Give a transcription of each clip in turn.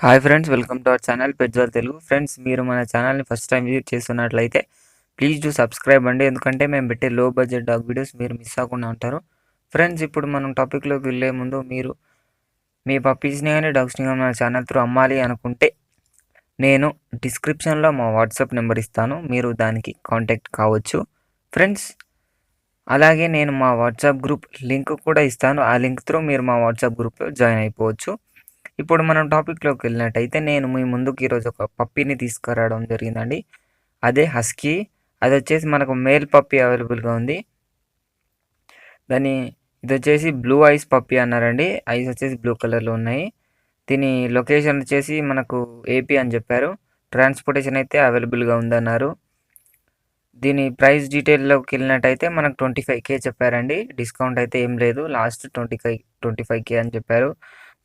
Hi friends, welcome to our channel పెట్జోల్ Telugu. Friends, మీరు మన ఛానల్ని ఫస్ట్ టైం విజిట్ చేస్తున్నట్లయితే ప్లీజ్ డూ సబ్స్క్రైబ్ అండి. ఎందుకంటే మేము పెట్టే లో బడ్జెట్ డాగ్ వీడియోస్ మీరు మిస్ అవ్వకుండా ఉంటారు. ఫ్రెండ్స్, ఇప్పుడు మనం టాపిక్లోకి వెళ్ళే ముందు మీరు మీ పప్పీస్ని కానీ డాగ్స్ని కానీ మన ఛానల్ త్రూ అమ్మాలి అనుకుంటే నేను డిస్క్రిప్షన్లో మా వాట్సాప్ నెంబర్ ఇస్తాను, మీరు దానికి కాంటాక్ట్ కావచ్చు. ఫ్రెండ్స్, అలాగే నేను మా వాట్సాప్ గ్రూప్ లింక్ కూడా ఇస్తాను. ఆ లింక్ త్రూ మీరు మా వాట్సాప్ గ్రూప్లో జాయిన్ అయిపోవచ్చు. ఇప్పుడు మనం టాపిక్లోకి వెళ్ళినట్టయితే నేను మీ ముందుకు ఈరోజు ఒక పప్పీని తీసుకురావడం జరిగిందండి. అదే హస్కీ. అది వచ్చేసి మనకు మేల్ పప్పీ అవైలబుల్గా ఉంది. ఇది వచ్చేసి బ్లూ ఐస్ పప్పీ అన్నారండి. ఐస్ వచ్చేసి బ్లూ కలర్లో ఉన్నాయి. దీని లొకేషన్ వచ్చేసి మనకు ఏపీ అని చెప్పారు. ట్రాన్స్పోర్టేషన్ అయితే అవైలబుల్గా ఉందన్నారు. దీని ప్రైస్ డీటెయిల్లోకి వెళ్ళినట్టయితే మనకు 25K చెప్పారండి. డిస్కౌంట్ అయితే ఏం లేదు, లాస్ట్ 25K అని చెప్పారు.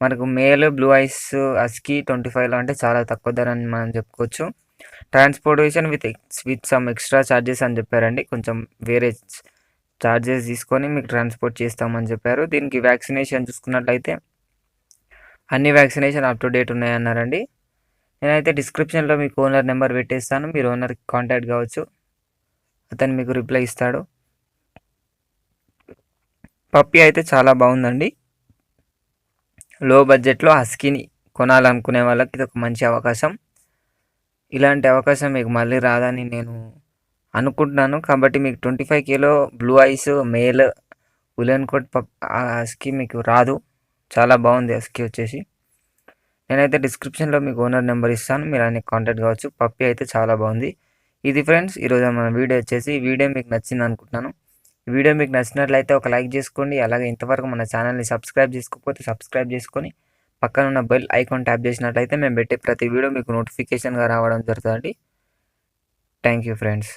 మనకు మేల్ బ్లూ ఐస్ హస్కీ 25లో అంటే చాలా తక్కువ ధర అని మనం చెప్పుకోవచ్చు. Transportation with some extra charges అని చెప్పారండి. కొంచెం వేరే ఛార్జెస్ తీసుకొని మీకు ట్రాన్స్పోర్ట్ చేస్తామని చెప్పారు. దీనికి వ్యాక్సినేషన్ చూసుకున్నట్లయితే అన్ని వ్యాక్సినేషన్ అప్ టు డేట్ ఉన్నాయన్నారండి. నేనైతే డిస్క్రిప్షన్లో మీకు ఓనర్ నెంబర్ పెట్టేస్తాను, మీరు ఓనర్కి కాంటాక్ట్ కావచ్చు, అతను మీకు రిప్లై ఇస్తాడు. పప్పీ అయితే చాలా బాగుందండి. లో బడ్జెట్లో హస్కీని కొనాలనుకునే వాళ్ళకి ఇది ఒక మంచి అవకాశం. ఇలాంటి అవకాశం మీకు మళ్ళీ రాదని నేను అనుకుంటున్నాను. కాబట్టి మీకు 25Kలో blue eyes male woollen coat husky మీకు రాదు. చాలా బాగుంది హస్కీ వచ్చేసి. నేనైతే డిస్క్రిప్షన్లో మీకు ఓనర్ నెంబర్ ఇస్తాను, మీరు ఆయనకి కాంటాక్ట్ కావచ్చు. పప్పీ అయితే చాలా బాగుంది. ఇది ఫ్రెండ్స్ ఈరోజు మన వీడియో వచ్చేసి. ఈ వీడియో మీకు నచ్చింది అనుకుంటున్నాను. ఈ వీడియో మీకు నచ్చినట్లయితే ఒక లైక్ చేసుకోండి. అలాగే ఇంతవరకు మన ఛానల్ని సబ్స్క్రైబ్ చేసుకోకపోతే సబ్స్క్రైబ్ చేసుకొని పక్కన ఉన్న బెల్ ఐకాన్ ట్యాప్ చేసినట్లయితే మేము పెట్టే ప్రతి వీడియో మీకు నోటిఫికేషన్గా రావడం జరుగుతుంది. Thank you friends.